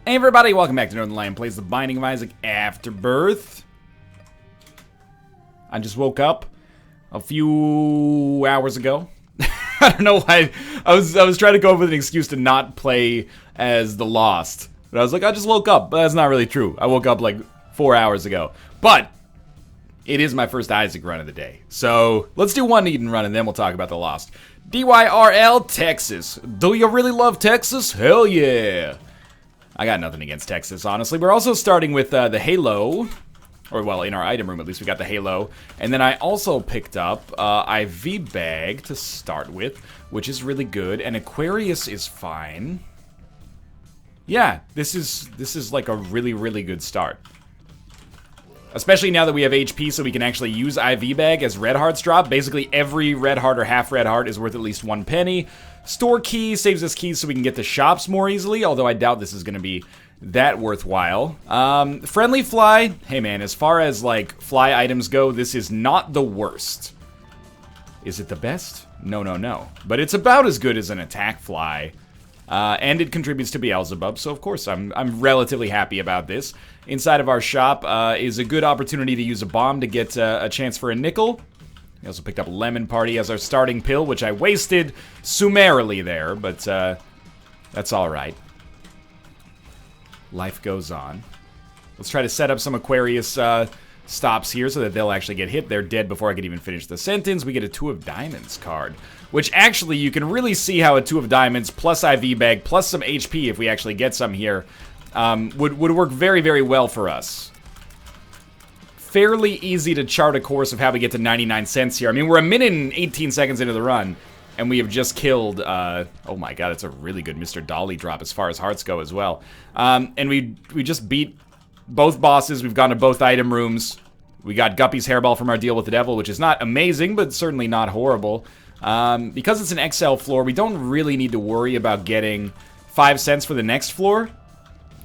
Hey everybody, welcome back to Northernlion Plays the Binding of Isaac Afterbirth. I just woke up a few hours ago. I don't know why. I was trying to go up with an excuse to not play as the Lost. But I was like, I just woke up. But that's not really true. I woke up like 4 hours ago. But it is my first Isaac run of the day. So let's do one Eden run and then we'll talk about the Lost. DYRL, Texas. Do you really love Texas? Hell yeah. I got nothing against Texas, honestly. We're also starting with the Halo. Or, well, in our item room, at least, we got the Halo. And then I also picked up IV Bag to start with, which is really good. And Aquarius is fine. Yeah, this is like a really, really good start. Especially now that we have HP, so we can actually use IV Bag as red hearts drop. Basically, every red heart or half red heart is worth at least 1 penny. Store key saves us keys so we can get to shops more easily, although I doubt this is going to be that worthwhile. Friendly fly. Hey man, as far as like fly items go, this is not the worst. Is it the best? No, no, no. But it's about as good as an attack fly. And it contributes to Beelzebub, so of course I'm relatively happy about this. Inside of our shop is a good opportunity to use a bomb to get a chance for a nickel. We also picked up Lemon Party as our starting pill, which I wasted summarily there, but that's alright. Life goes on. Let's try to set up some Aquarius stops here so that they'll actually get hit. They're dead before I could even finish the sentence. We get a 2 of Diamonds card, which actually you can really see how a 2 of Diamonds plus IV Bag plus some HP, if we actually get some here, would work very, very well for us. Fairly easy to chart a course of how we get to 99 cents here. I mean, we're a minute and 18 seconds into the run, and we have just killed, oh my god, it's a really good Mr. Dolly drop as far as hearts go as well. And we just beat both bosses. We've gone to both item rooms. We got Guppy's Hairball from our deal with the devil, which is not amazing, but certainly not horrible. Because it's an XL floor, we don't really need to worry about getting 5 cents for the next floor.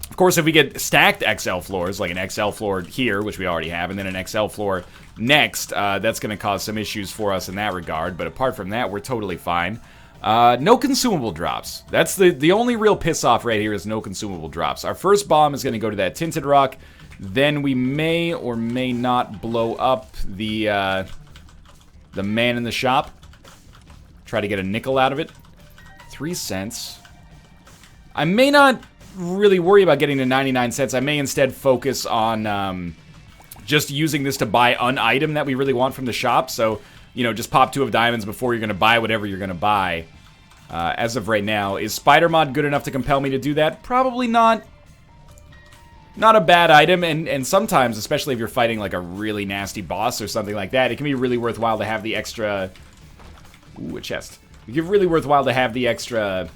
Of course, if we get stacked XL floors, like an XL floor here, which we already have, and then an XL floor next, that's going to cause some issues for us in that regard. But apart from that, we're totally fine. No consumable drops. That's the only real piss-off right here is no consumable drops. Our first bomb is going to go to that Tinted Rock. Then we may or may not blow up the man in the shop. Try to get a nickel out of it. 3 cents. I may not really worry about getting to 99 cents. I may instead focus on just using this to buy an item that we really want from the shop. So, you know, just pop 2 of Diamonds before you're going to buy whatever you're going to buy. As of right now, is Spider Mod good enough to compel me to do that? Probably not. Not a bad item, and sometimes, especially if you're fighting like a really nasty boss or something like that, it can be really worthwhile to have the extra... Ooh, a chest. It can be really worthwhile to have the extra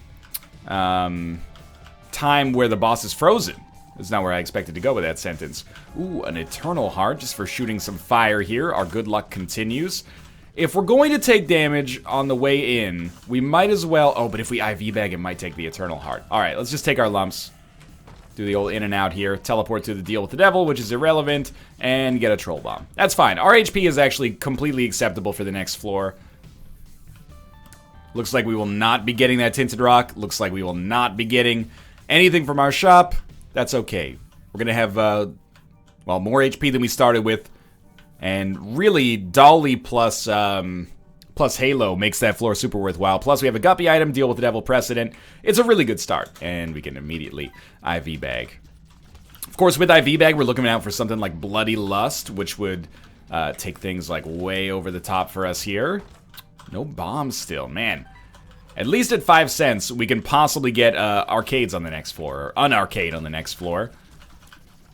time where the boss is frozen. That's not where I expected to go with that sentence. Ooh, an Eternal Heart just for shooting some fire here. Our good luck continues. If we're going to take damage on the way in, we might as well... Oh, but if we IV Bag, it might take the Eternal Heart. Alright, let's just take our lumps. Do the old in and out here. Teleport to the deal with the devil, which is irrelevant. And get a Troll Bomb. That's fine. Our HP is actually completely acceptable for the next floor. Looks like we will not be getting that Tinted Rock. Looks like we will not be getting anything from our shop. That's okay. We're going to have, well, more HP than we started with. And really, Dolly plus Halo makes that floor super worthwhile. Plus, we have a Guppy item, Deal with the Devil Precedent. It's a really good start. And we can immediately IV Bag. Of course, with IV Bag, we're looking out for something like Bloody Lust, which would take things like way over the top for us here. No bombs still, man. At least at 5 cents, we can possibly get arcades on the next floor, or unarcade on the next floor.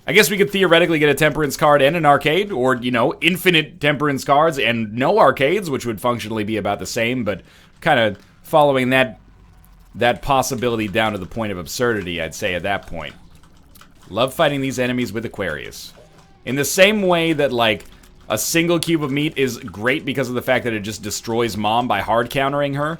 I guess we could theoretically get a Temperance card and an arcade, or, you know, infinite Temperance cards and no arcades, which would functionally be about the same, but kind of following that possibility down to the point of absurdity, I'd say, at that point. Love fighting these enemies with Aquarius. In the same way that, like, a single cube of meat is great because of the fact that it just destroys Mom by hard countering her.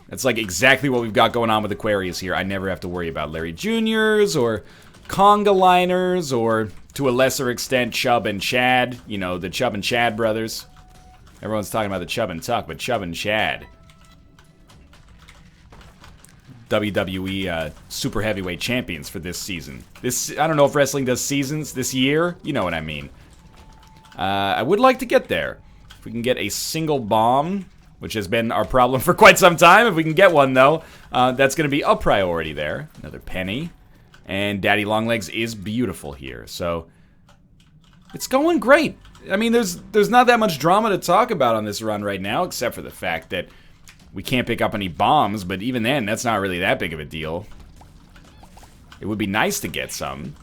That's like exactly what we've got going on with Aquarius here. I never have to worry about Larry Jr.'s or Conga Liners or, to a lesser extent, Chubb and Chad. You know, the Chubb and Chad brothers. Everyone's talking about the Chubb and Tuck, but Chubb and Chad. WWE Super Heavyweight Champions for this season. I don't know if wrestling does seasons this year. You know what I mean. I would like to get there. If we can get a single bomb, which has been our problem for quite some time. If we can get one, though, that's going to be a priority there. Another penny. And Daddy Longlegs is beautiful here. So, it's going great. I mean, there's not that much drama to talk about on this run right now, except for the fact that we can't pick up any bombs, but even then, that's not really that big of a deal. It would be nice to get some.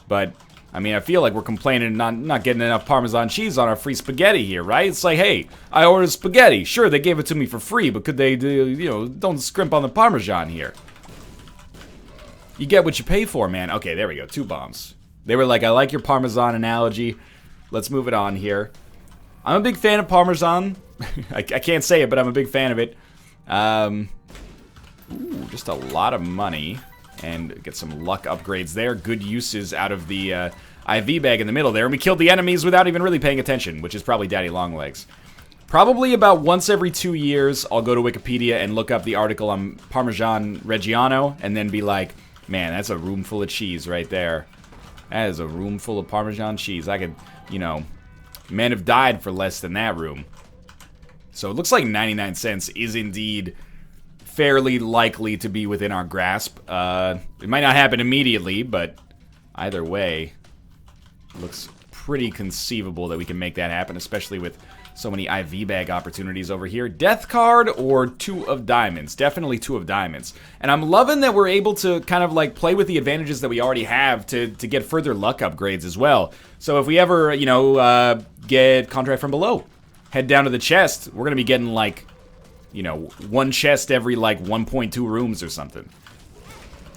But, I mean, I feel like we're complaining not getting enough Parmesan cheese on our free spaghetti here, right? It's like, hey, I ordered spaghetti. Sure, they gave it to me for free, but could they, you know, don't scrimp on the Parmesan here. You get what you pay for, man. Okay, there we go. 2 bombs. They were like, I like your Parmesan analogy. Let's move it on here. I'm a big fan of Parmesan. I can't say it, but I'm a big fan of it. Ooh, just a lot of money. And get some luck upgrades there. Good uses out of the IV bag in the middle there. And we killed the enemies without even really paying attention, which is probably Daddy Longlegs. Probably about once every 2 years, I'll go to Wikipedia and look up the article on Parmesan Reggiano, and then be like, man, that's a room full of cheese right there. That is a room full of Parmesan cheese. I could, you know, men have died for less than that room. So it looks like 99 cents is indeed fairly likely to be within our grasp. It might not happen immediately, but either way, it looks pretty conceivable that we can make that happen, especially with so many IV bag opportunities over here. Death card or 2 of diamonds. Definitely 2 of diamonds. And I'm loving that we're able to kind of like play with the advantages that we already have to get further luck upgrades as well. So if we ever, you know, get contract from below, head down to the chest, we're going to be getting like, you know, 1 chest every like 1.2 rooms or something.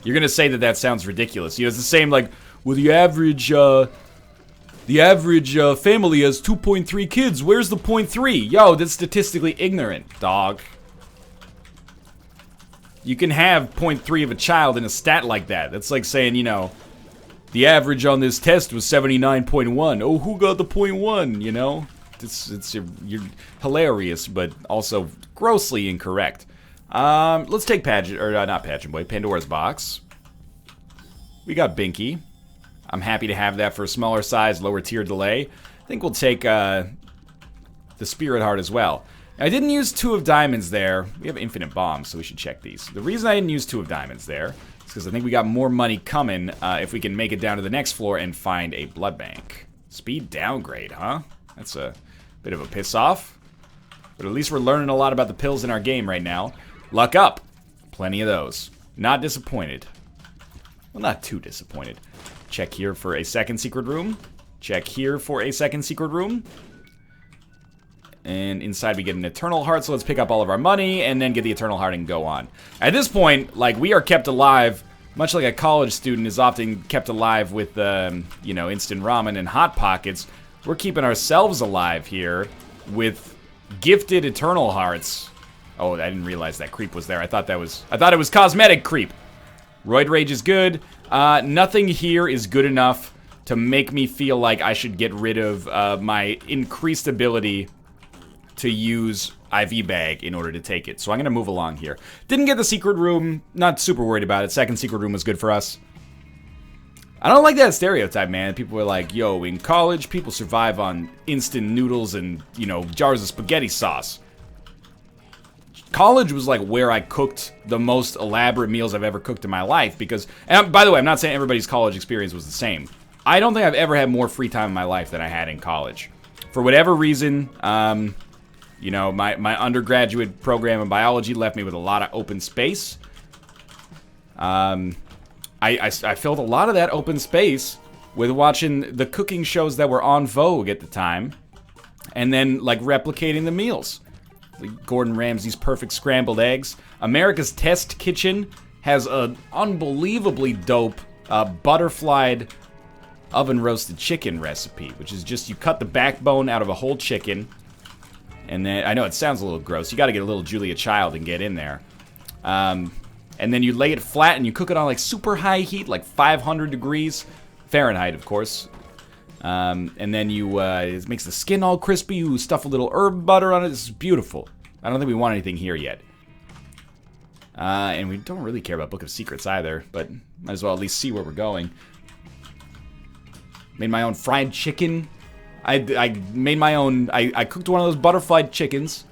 You're going to say that that sounds ridiculous. You know, it's the same like, well, the average family has 2.3 kids. Where's the 0.3? Yo, that's statistically ignorant, dog. You can have 0.3 of a child in a stat like that. That's like saying, you know, the average on this test was 79.1. Oh, who got the 0.1, you know? You're hilarious, but also grossly incorrect. Let's take not Pageant Boy, Pandora's Box. We got Binky. I'm happy to have that for a smaller size, lower tier delay. I think we'll take the Spirit Heart as well. Now, I didn't use 2 of diamonds there. We have infinite bombs, so we should check these. The reason I didn't use 2 of diamonds there is because I think we got more money coming if we can make it down to the next floor and find a blood bank. Speed downgrade, huh? That's a bit of a piss off. But at least we're learning a lot about the pills in our game right now. Luck up. Plenty of those. Not disappointed. Well, not too disappointed. Check here for a second secret room. Check here for a second secret room. And inside we get an Eternal Heart, so let's pick up all of our money and then get the Eternal Heart and go on. At this point, like, we are kept alive, much like a college student is often kept alive with, you know, instant ramen and Hot Pockets. We're keeping ourselves alive here with gifted Eternal Hearts. Oh, I didn't realize that creep was there. I thought it was cosmetic creep. Roid Rage is good. Nothing here is good enough to make me feel like I should get rid of my increased ability to use IV bag in order to take it. So I'm going to move along here. Didn't get the secret room. Not super worried about it. Second secret room was good for us. I don't like that stereotype, man. People were like, yo, in college, people survive on instant noodles and, you know, jars of spaghetti sauce. College was like where I cooked the most elaborate meals I've ever cooked in my life because, and by the way, I'm not saying everybody's college experience was the same. I don't think I've ever had more free time in my life than I had in college. For whatever reason, you know, my undergraduate program in biology left me with a lot of open space. I filled a lot of that open space with watching the cooking shows that were on Vogue at the time, and then like replicating the meals. Like Gordon Ramsay's perfect scrambled eggs. America's Test Kitchen has an unbelievably dope butterflied oven roasted chicken recipe, which is just you cut the backbone out of a whole chicken, and then I know it sounds a little gross. You got to get a little Julia Child and get in there. And then you lay it flat and you cook it on like super high heat, like 500 degrees Fahrenheit, of course. And then you, it makes the skin all crispy. You stuff a little herb butter on it. It's beautiful. I don't think we want anything here yet. And we don't really care about Book of Secrets either, but might as well at least see where we're going. Made my own fried chicken. I made my own, I cooked one of those butterfly chickens.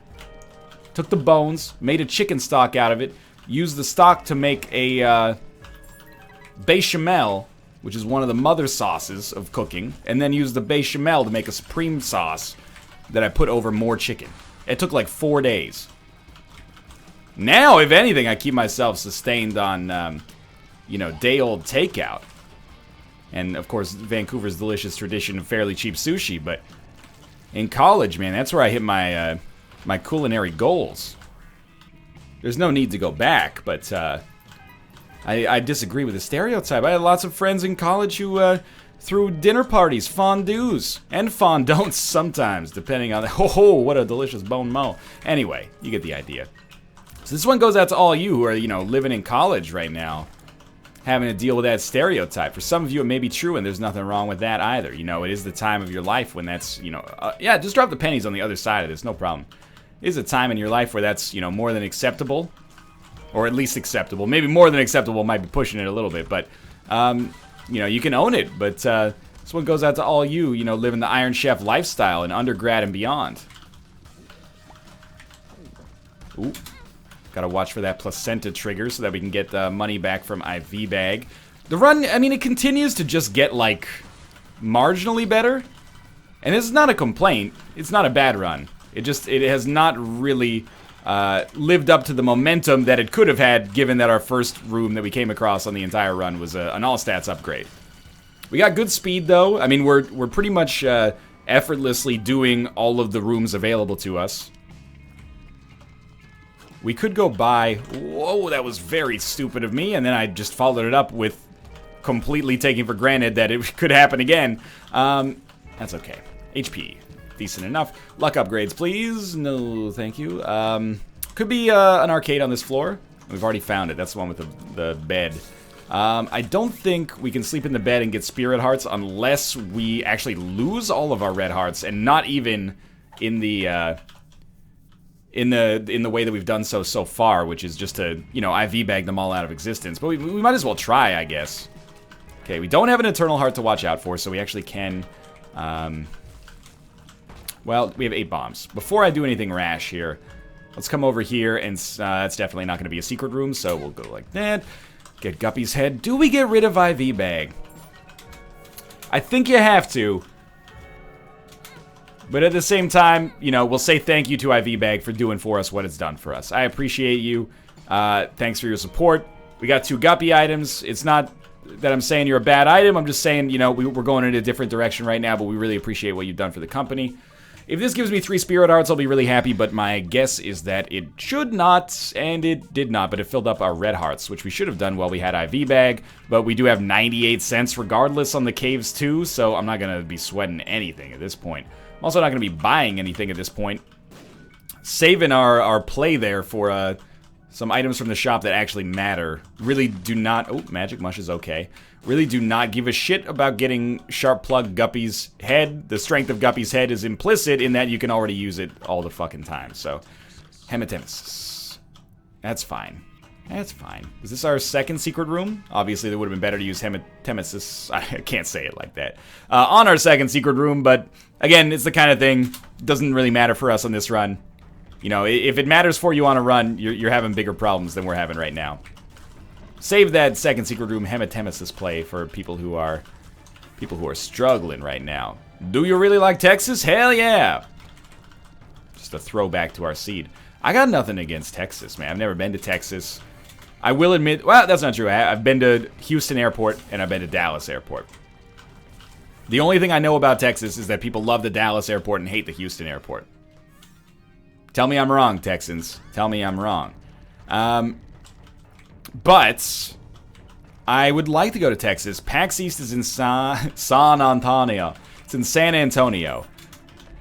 Took the bones, made a chicken stock out of it. Used the stock to make a bechamel, which is one of the mother sauces of cooking. And then used the bechamel to make a supreme sauce that I put over more chicken. It took like 4 days. Now, if anything, I keep myself sustained on, you know, day-old takeout. And, of course, Vancouver's delicious tradition of fairly cheap sushi. But in college, man, that's where I hit my, my culinary goals. There's no need to go back, but, I disagree with the stereotype. I had lots of friends in college who, threw dinner parties, fondues, and fondants sometimes, depending on the... Oh, what a delicious bon mot. Anyway, you get the idea. So this one goes out to all you who are, you know, living in college right now, having to deal with that stereotype. For some of you, it may be true, and there's nothing wrong with that either. You know, it is the time of your life when that's, you know... yeah, just drop the pennies on the other side of this, no problem. It is a time in your life where that's, you know, more than acceptable. Or at least acceptable. Maybe more than acceptable might be pushing it a little bit, but... you know, you can own it, but this one goes out to all you, you know, living the Iron Chef lifestyle in undergrad and beyond. Ooh. Gotta watch for that placenta trigger so that we can get the money back from IV bag. The run, I mean, it continues to just get, like, marginally better. And this is not a complaint. It's not a bad run. It has not really lived up to the momentum that it could have had, given that our first room that we came across on the entire run was an all-stats upgrade. We got good speed, though. I mean, we're pretty much effortlessly doing all of the rooms available to us. We could go by... Whoa, that was very stupid of me, and then I just followed it up with completely taking for granted that it could happen again. That's okay. HP. Decent enough. Luck upgrades, please. No, thank you. Could be an arcade on this floor. We've already found it. That's the one with the bed. I don't think we can sleep in the bed and get spirit hearts unless we actually lose all of our red hearts, and not even in the way that we've done so far, which is just to, you know, IV bag them all out of existence. But we might as well try, I guess. Okay, we don't have an eternal heart to watch out for, so we actually can. Well, we have 8 bombs. Before I do anything rash here, let's come over here, and that's definitely not going to be a secret room, so we'll go like that. Get Guppy's head. Do we get rid of IV bag? I think you have to. But at the same time, you know, we'll say thank you to IV bag for doing for us what it's done for us. I appreciate you. Thanks for your support. We got 2 Guppy items. It's not that I'm saying you're a bad item. I'm just saying, you know, we're going in a different direction right now, but we really appreciate what you've done for the company. If this gives me 3 spirit hearts, I'll be really happy, but my guess is that it should not, and it did not, but it filled up our red hearts, which we should have done while we had IV bag, but we do have 98 cents regardless on the caves too, so I'm not going to be sweating anything at this point. I'm also not going to be buying anything at this point. Saving our play there for some items from the shop that actually matter. Really do not... Oh, magic mush is okay. Really do not give a shit about getting sharp plug Guppy's head. The strength of Guppy's head is implicit in that you can already use it all the fucking time. So, hematemesis. That's fine. That's fine. Is this our second secret room? Obviously, it would have been better to use hematemesis. I can't say it like that. On our second secret room, but again, it's the kind of thing, doesn't really matter for us on this run. You know, if it matters for you on a run, you're having bigger problems than we're having right now. Save that second secret room hematemesis play for people who are struggling right now. Do you really like Texas? Hell yeah! Just a throwback to our seed. I got nothing against Texas, man. I've never been to Texas. I will admit, well, that's not true. I've been to Houston Airport and I've been to Dallas Airport. The only thing I know about Texas is that people love the Dallas Airport and hate the Houston Airport. Tell me I'm wrong, Texans. Tell me I'm wrong. But I would like to go to Texas. PAX East is in San Antonio. It's in San Antonio.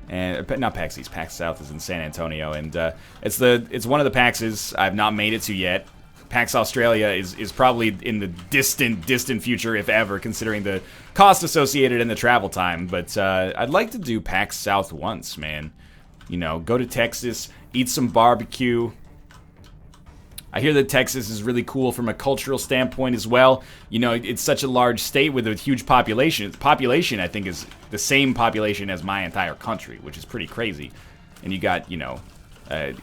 And not PAX East, PAX South is in San Antonio, and it's one of the PAXs I've not made it to yet. PAX Australia is probably in the distant future, if ever, considering the cost associated and the travel time. But I'd like to do PAX South once, man. You know, go to Texas, eat some barbecue. I hear that Texas is really cool from a cultural standpoint as well. You know, it's such a large state with a huge population. Population, I think, is the same population as my entire country, which is pretty crazy. And you got, you know,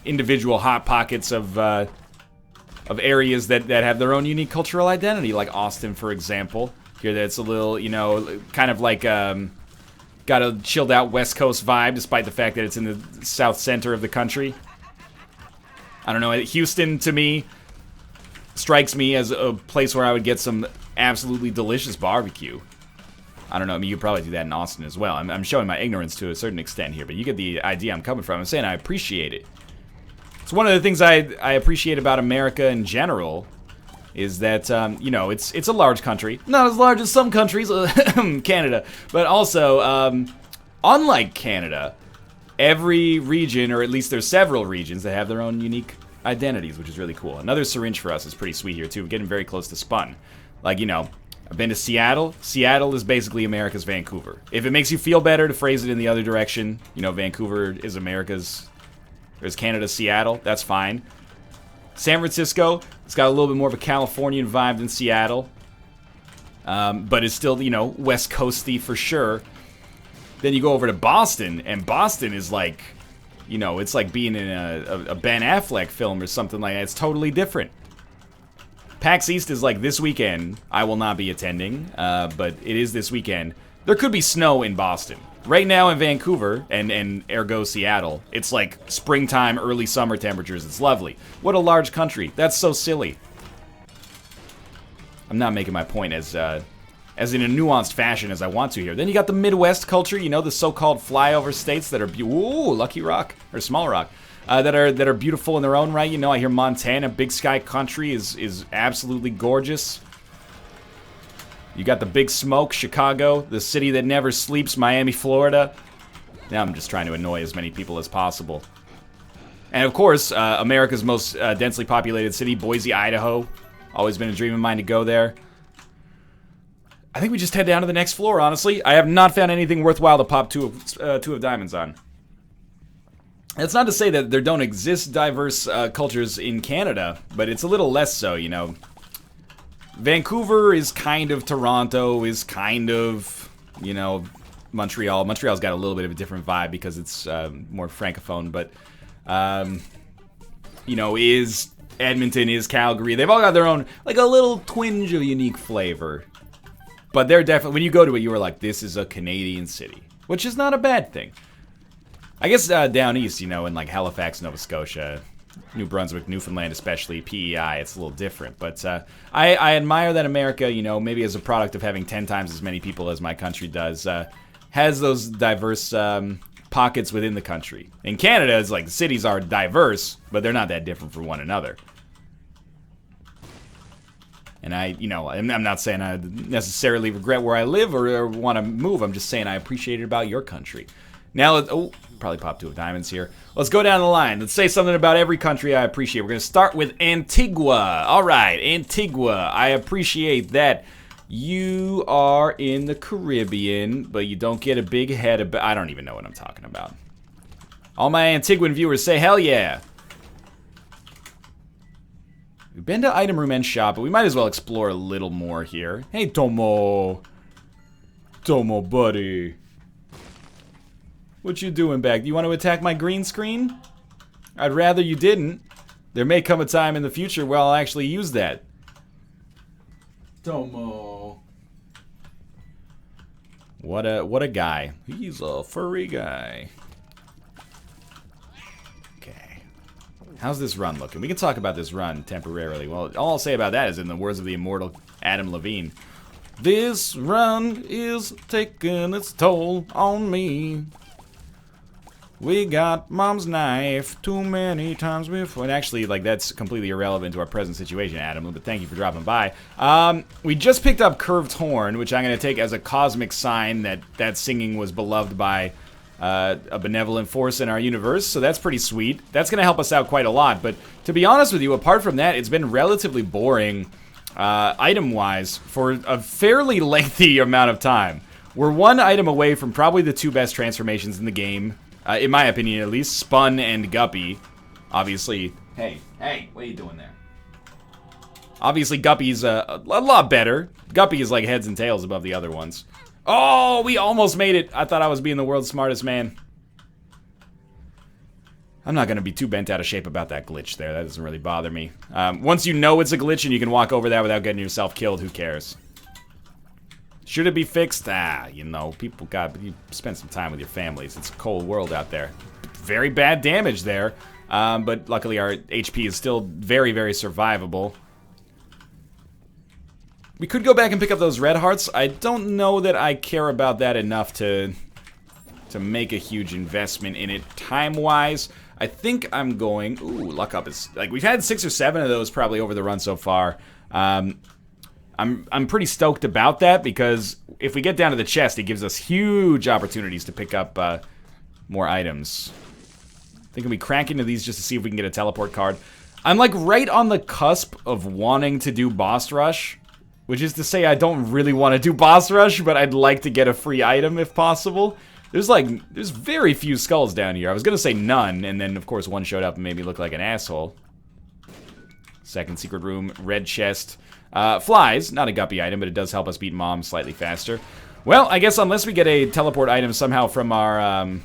individual hot pockets of areas that have their own unique cultural identity, like Austin, for example. Here, that's a little, you know, kind of like got a chilled out West Coast vibe, despite the fact that it's in the south center of the country. I don't know, Houston, to me, strikes me as a place where I would get some absolutely delicious barbecue. I don't know, I mean, you probably do that in Austin as well. I'm showing my ignorance to a certain extent here, but you get the idea I'm coming from. I'm saying I appreciate it. It's one of the things I appreciate about America in general, is that, you know, it's a large country. Not as large as some countries, Canada, but also, unlike Canada, every region, or at least there's several regions that have their own unique identities, which is really cool. Another syringe for us is pretty sweet here, too. We're getting very close to spun. Like, you know, I've been to Seattle. Seattle is basically America's Vancouver. If it makes you feel better to phrase it in the other direction, you know, Vancouver is Canada's Seattle, that's fine. San Francisco, it's got a little bit more of a Californian vibe than Seattle. But it's still, you know, West Coasty for sure. Then you go over to Boston, and Boston is like, you know, it's like being in a Ben Affleck film or something like that. It's totally different. PAX East is like this weekend. I will not be attending, but it is this weekend. There could be snow in Boston. Right now in Vancouver, and ergo Seattle, it's like springtime, early summer temperatures. It's lovely. What a large country. That's so silly. I'm not making my point as in a nuanced fashion as I want to here. Then you got the Midwest culture, you know, the so-called flyover states that are Lucky Rock, or Small Rock, that are beautiful in their own right. You know, I hear Montana, Big Sky Country, is absolutely gorgeous. You got the Big Smoke, Chicago, the city that never sleeps, Miami, Florida. Now I'm just trying to annoy as many people as possible. And of course, America's most densely populated city, Boise, Idaho. Always been a dream of mine to go there. I think we just head down to the next floor, honestly. I have not found anything worthwhile to pop two of diamonds on. That's not to say that there don't exist diverse cultures in Canada, but it's a little less so, you know. Vancouver is kind of Toronto, is kind of, you know, Montreal. Montreal's got a little bit of a different vibe because it's more francophone, but, you know, is Edmonton, is Calgary. They've all got their own, like, a little twinge of unique flavor. But they're definitely, when you go to it, you were like, this is a Canadian city, which is not a bad thing. I guess down east, you know, in like Halifax, Nova Scotia, New Brunswick, Newfoundland especially, PEI, it's a little different. But I admire that America, you know, maybe as a product of having 10 times as many people as my country does, has those diverse pockets within the country. In Canada, it's like the cities are diverse, but they're not that different from one another. And I'm not saying I necessarily regret where I live or want to move. I'm just saying I appreciate it about your country. Now, probably pop two of diamonds here. Let's go down the line. Let's say something about every country I appreciate. We're going to start with Antigua. All right, Antigua. I appreciate that you are in the Caribbean, but you don't get a big head of... I don't even know what I'm talking about. All my Antiguan viewers say, hell yeah. We've been to item room and shop, but we might as well explore a little more here. Hey, Tomo. Tomo, buddy. What you doing back? Do you want to attack my green screen? I'd rather you didn't. There may come a time in the future where I'll actually use that. Tomo. What a guy. He's a furry guy. How's this run looking? We can talk about this run temporarily. Well, all I'll say about that is in the words of the immortal Adam Levine. This run is taking its toll on me. We got mom's knife too many times before. And actually, like, that's completely irrelevant to our present situation, Adam, but thank you for dropping by. We just picked up Curved Horn, which I'm going to take as a cosmic sign that singing was beloved by a benevolent force in our universe, so that's pretty sweet. That's going to help us out quite a lot, but to be honest with you, apart from that, it's been relatively boring item-wise for a fairly lengthy amount of time. We're one item away from probably the two best transformations in the game, in my opinion at least, Spun and Guppy. Obviously, hey, what are you doing there? Obviously, Guppy's a lot better. Guppy is like heads and tails above the other ones. Oh, we almost made it. I thought I was being the world's smartest man. I'm not going to be too bent out of shape about that glitch there. That doesn't really bother me. Once you know it's a glitch and you can walk over that without getting yourself killed, who cares? Should it be fixed? Ah, you know, you spend some time with your families. It's a cold world out there. Very bad damage there. But luckily our HP is still very, very survivable. We could go back and pick up those red hearts. I don't know that I care about that enough to make a huge investment in it time-wise. I think I'm going... Ooh, luck up is... Like, we've had 6 or 7 of those probably over the run so far. I'm pretty stoked about that because if we get down to the chest, it gives us huge opportunities to pick up more items. I think we crack into these just to see if we can get a teleport card. I'm, like, right on the cusp of wanting to do boss rush. Which is to say I don't really want to do boss rush, but I'd like to get a free item if possible. There's very few skulls down here. I was gonna say none, and then of course one showed up and made me look like an asshole. Second secret room, red chest. Flies, not a guppy item, but it does help us beat Mom slightly faster. Well, I guess unless we get a teleport item somehow from our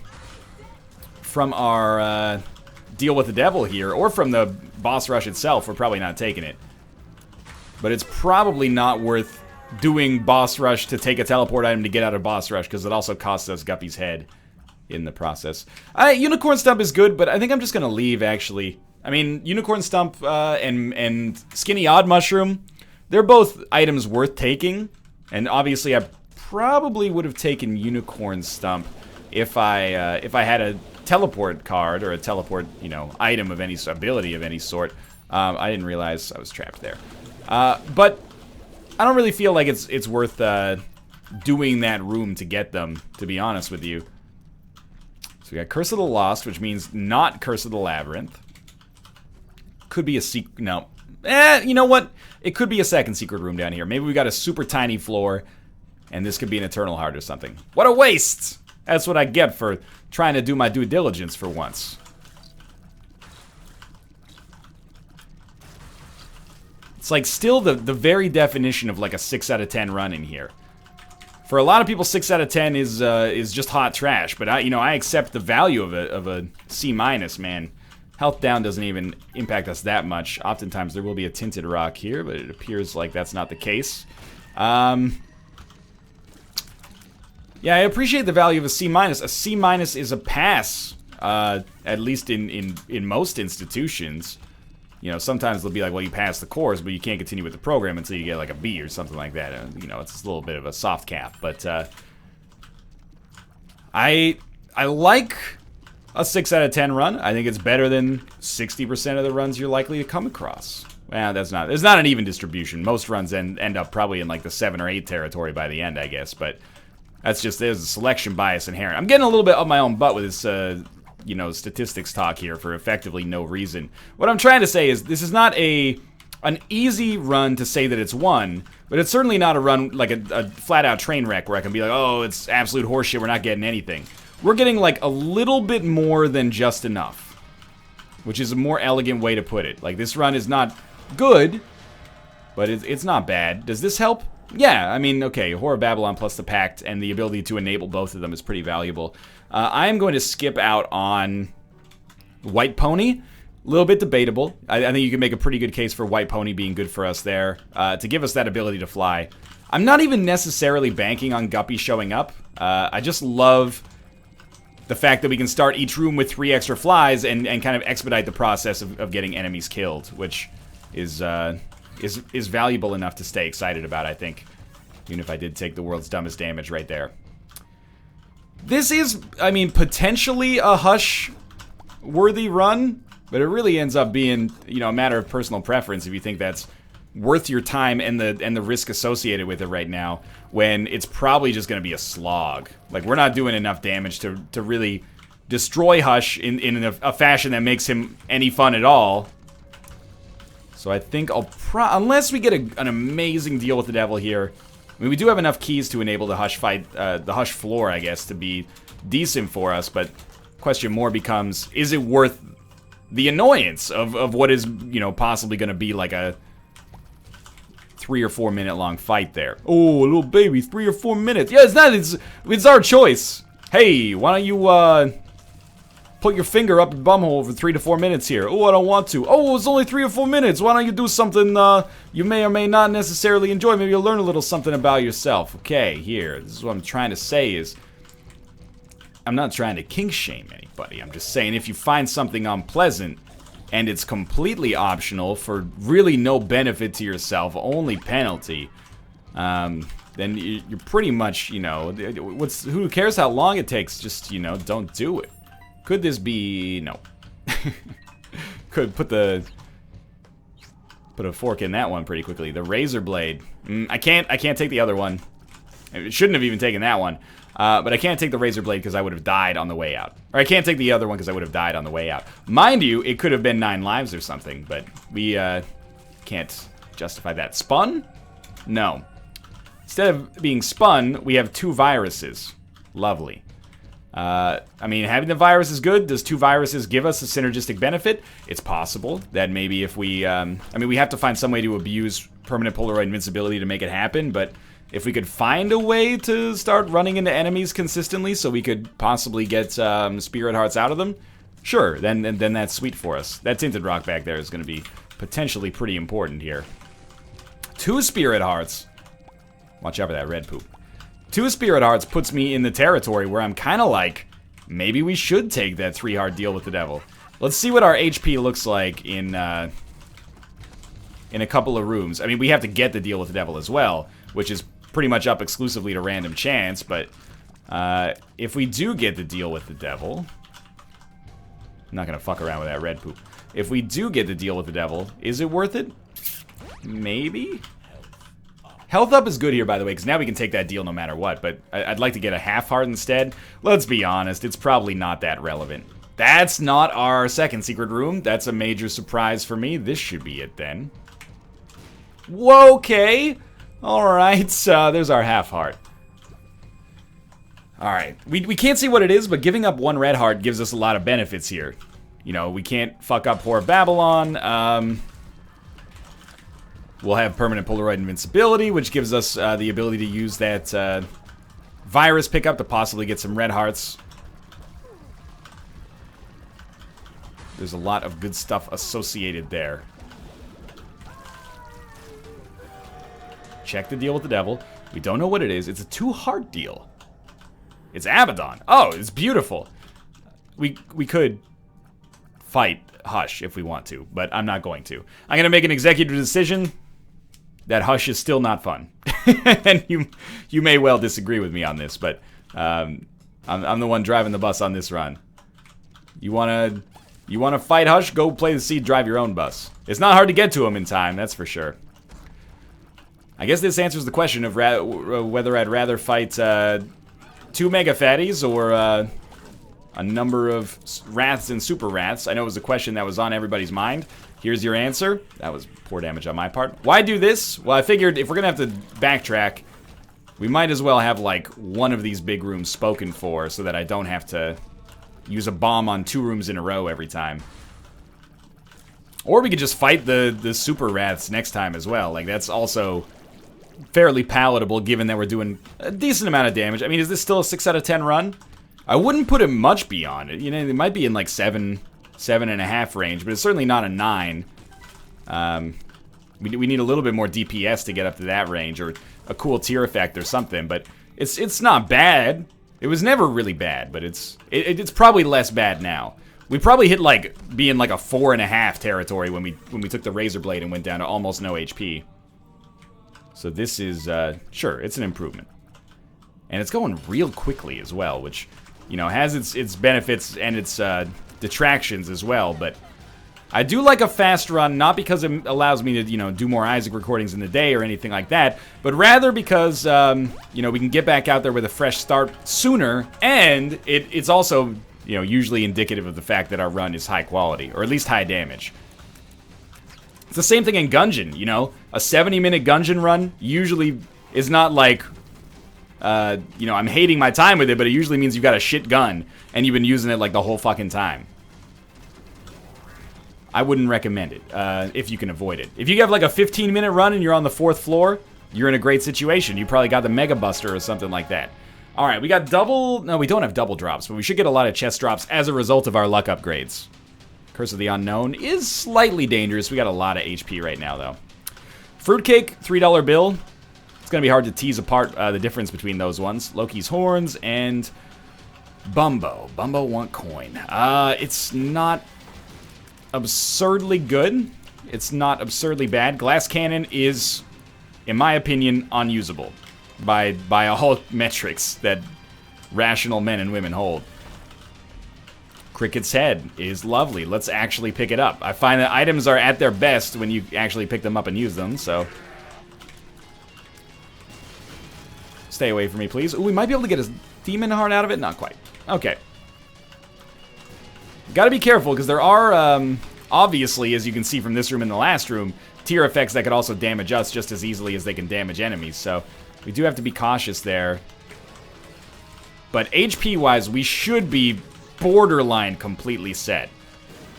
deal with the devil here, or from the boss rush itself, we're probably not taking it. But it's probably not worth doing boss rush to take a teleport item to get out of boss rush, because it also costs us Guppy's head in the process. Unicorn Stump is good, but I think I'm just gonna leave, actually. I mean, Unicorn Stump and Skinny Odd Mushroom, they're both items worth taking, and obviously I probably would have taken Unicorn Stump if I had a teleport card, or a teleport, you know, item of any ability of any sort. I didn't realize I was trapped there. But I don't really feel like it's worth doing that room to get them, to be honest with you. So we got Curse of the Lost, which means not Curse of the Labyrinth. Could be a secret. No. You know what? It could be a second secret room down here. Maybe we got a super tiny floor, and this could be an Eternal Heart or something. What a waste! That's what I get for trying to do my due diligence for once. It's like still the very definition of like a 6 out of 10 run in here. For a lot of people, 6 out of 10 is just hot trash. But I accept the value of a C-, man. Health down doesn't even impact us that much. Oftentimes there will be a tinted rock here, but it appears like that's not the case. Yeah, I appreciate the value of a C-. A C- is a pass, at least in most institutions. You know, sometimes they'll be like, well, you passed the course, but you can't continue with the program until you get like a B or something like that. And, you know, it's a little bit of a soft cap. But I like a 6 out of 10 run. I think it's better than 60% of the runs you're likely to come across. Well, there's not an even distribution. Most runs end up probably in like the 7 or 8 territory by the end, I guess. But there's a selection bias inherent. I'm getting a little bit up my own butt with this statistics talk here for effectively no reason. What I'm trying to say is this is not an easy run to say that it's won, but it's certainly not a run like a flat-out train wreck where I can be like, oh, it's absolute horseshit, we're not getting anything. We're getting like a little bit more than just enough, which is a more elegant way to put it. Like, this run is not good, but it's not bad. Does this help? Yeah, I mean, okay, Horror Babylon plus the Pact and the ability to enable both of them is pretty valuable. I am going to skip out on White Pony. A little bit debatable. I think you can make a pretty good case for White Pony being good for us there, to give us that ability to fly. I'm not even necessarily banking on Guppy showing up. I just love the fact that we can start each room with 3 extra flies and kind of expedite the process of getting enemies killed, which is valuable enough to stay excited about, I think. Even if I did take the world's dumbest damage right there. This is, I mean, potentially a Hush-worthy run, but it really ends up being, you know, a matter of personal preference if you think that's worth your time and the risk associated with it right now, when it's probably just going to be a slog. Like, we're not doing enough damage to really destroy Hush in a fashion that makes him any fun at all. So I think unless we get an amazing deal with the devil here. I mean, we do have enough keys to enable the Hush fight, the Hush floor, I guess, to be decent for us, but question more becomes, is it worth the annoyance of what is, you know, possibly going to be like a 3 or 4 minute long fight there. Oh, little baby, 3 or 4 minutes. Yeah, it's our choice. Hey, why don't you, put your finger up your bumhole for 3 to 4 minutes here. Oh, I don't want to. Oh, it's only 3 or 4 minutes. Why don't you do something, you may or may not necessarily enjoy. Maybe you'll learn a little something about yourself. Okay, here. This is what I'm trying to say is, I'm not trying to kink shame anybody. I'm just saying if you find something unpleasant, and it's completely optional for really no benefit to yourself, only penalty, then you're pretty much, you know, who cares how long it takes, just, you know, don't do it. Could this be, no. Could put a fork in that one pretty quickly. The razor blade, I can't take the other one. I shouldn't have even taken that one. But I can't take the razor blade because I would have died on the way out. Or I can't take the other one because I would have died on the way out. Mind you, it could have been 9 lives or something, but we can't justify that. Spun? No. Instead of being spun, we have 2 viruses. Lovely. I mean, having the virus is good. Does 2 viruses give us a synergistic benefit? It's possible that maybe if we, I mean, we have to find some way to abuse permanent Polaroid invincibility to make it happen, but if we could find a way to start running into enemies consistently so we could possibly get spirit hearts out of them, sure, then that's sweet for us. That tinted rock back there is going to be potentially pretty important here. 2 spirit hearts. Watch out for that red poop. 2 spirit hearts puts me in the territory where I'm kind of like, maybe we should take that 3-heart deal with the devil. Let's see what our HP looks like in a couple of rooms. I mean, we have to get the deal with the devil as well, which is pretty much up exclusively to random chance, but if we do get the deal with the devil, I'm not gonna fuck around with that red poop. If we do get the deal with the devil, is it worth it? Maybe? Health up is good here, by the way, because now we can take that deal no matter what, but I'd like to get a half heart instead. Let's be honest, it's probably not that relevant. That's not our second secret room. That's a major surprise for me. This should be it then. Whoa, okay. Alright, so there's our half heart. Alright, we can't see what it is, but giving up 1 red heart gives us a lot of benefits here. You know, we can't fuck up Whore of Babylon. We'll have permanent Polaroid invincibility, which gives us the ability to use that virus pickup to possibly get some red hearts. There's a lot of good stuff associated there. Check the deal with the devil. We don't know what it is. It's a 2-heart deal. It's Abaddon. Oh, it's beautiful. We could fight Hush if we want to, but I'm not going to. I'm going to make an executive decision that Hush is still not fun. And you may well disagree with me on this, but I'm the one driving the bus on this run. You wanna fight Hush? Go play the seed, drive your own bus. It's not hard to get to him in time, that's for sure. I guess this answers the question of whether I'd rather fight 2 mega fatties or a number of wraths and super wraths. I know it was a question that was on everybody's mind. Here's your answer. That was poor damage on my part. Why do this? Well, I figured if we're gonna have to backtrack, we might as well have like one of these big rooms spoken for so that I don't have to use a bomb on 2 rooms in a row every time. Or we could just fight the super wraths next time as well. Like, that's also fairly palatable given that we're doing a decent amount of damage. I mean, is this still a 6 out of 10 run? I wouldn't put it much beyond it. You know, it might be in like 7.5 range, but it's certainly not a 9. We need a little bit more DPS to get up to that range, or a cool tier effect or something, but it's not bad. It was never really bad, but it's probably less bad now. We probably hit like being like a 4.5 territory when we took the razor blade and went down to almost no HP. So this is sure, it's an improvement, and it's going real quickly as well, which, you know, has its benefits and its detractions as well. But I do like a fast run, not because it allows me to, you know, do more Isaac recordings in the day or anything like that, but rather because, you know, we can get back out there with a fresh start sooner, and it's also, you know, usually indicative of the fact that our run is high quality, or at least high damage. It's the same thing in Gungeon, you know? A 70-minute Gungeon run usually is not like, you know, I'm hating my time with it, but it usually means you've got a shit gun, and you've been using it like the whole fucking time. I wouldn't recommend it if you can avoid it. If you have like a 15-minute run and you're on the 4th floor, you're in a great situation. You probably got the Mega Buster or something like that. All right, we got double... No, we don't have double drops, but we should get a lot of chest drops as a result of our luck upgrades. Curse of the Unknown is slightly dangerous. We got a lot of HP right now, though. Fruitcake, $3 bill. It's going to be hard to tease apart the difference between those ones. Loki's Horns and Bumbo. Bumbo want coin. It's not absurdly good. It's not absurdly bad. Glass Cannon is, in my opinion, unusable by all metrics that rational men and women hold. Cricket's Head is lovely. Let's actually pick it up. I find that items are at their best when you actually pick them up and use them, so... Stay away from me, please. Ooh, we might be able to get a demon heart out of it. Not quite. Okay. Gotta be careful, because there are, obviously, as you can see from this room and the last room, tier effects that could also damage us just as easily as they can damage enemies. So, we do have to be cautious there. But HP-wise, we should be borderline completely set.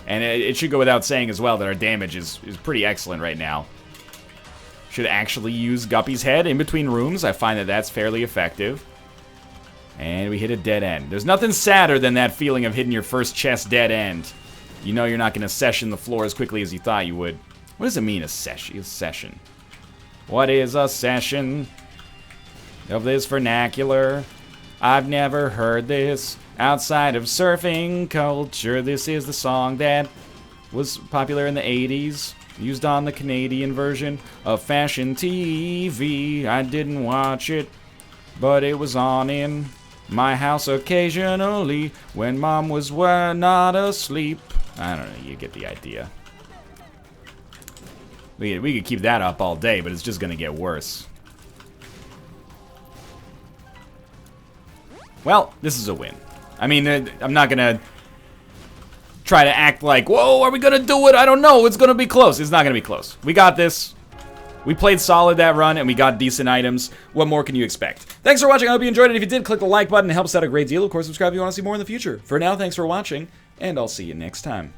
And it should go without saying as well that our damage is pretty excellent right now. Should actually use Guppy's Head in between rooms. I find that that's fairly effective. And we hit a dead end. There's nothing sadder than that feeling of hitting your first chest dead end. You know you're not going to session the floor as quickly as you thought you would. What does it mean, a session? What is a session of this vernacular? I've never heard this outside of surfing culture. This is the song that was popular in the 80s. Used on the Canadian version of Fashion TV. I didn't watch it, but it was on in my house occasionally when Mom was not asleep. I don't know, you get the idea. We could keep that up all day, but it's just gonna get worse. Well, this is a win. I mean, I'm not gonna try to act like, whoa, are we gonna do it? I don't know, it's gonna be close. It's not gonna be close. We got this. We played solid that run, and we got decent items. What more can you expect? Thanks for watching. I hope you enjoyed it. If you did, click the like button. It helps out a great deal. Of course, subscribe if you want to see more in the future. For now, thanks for watching, and I'll see you next time.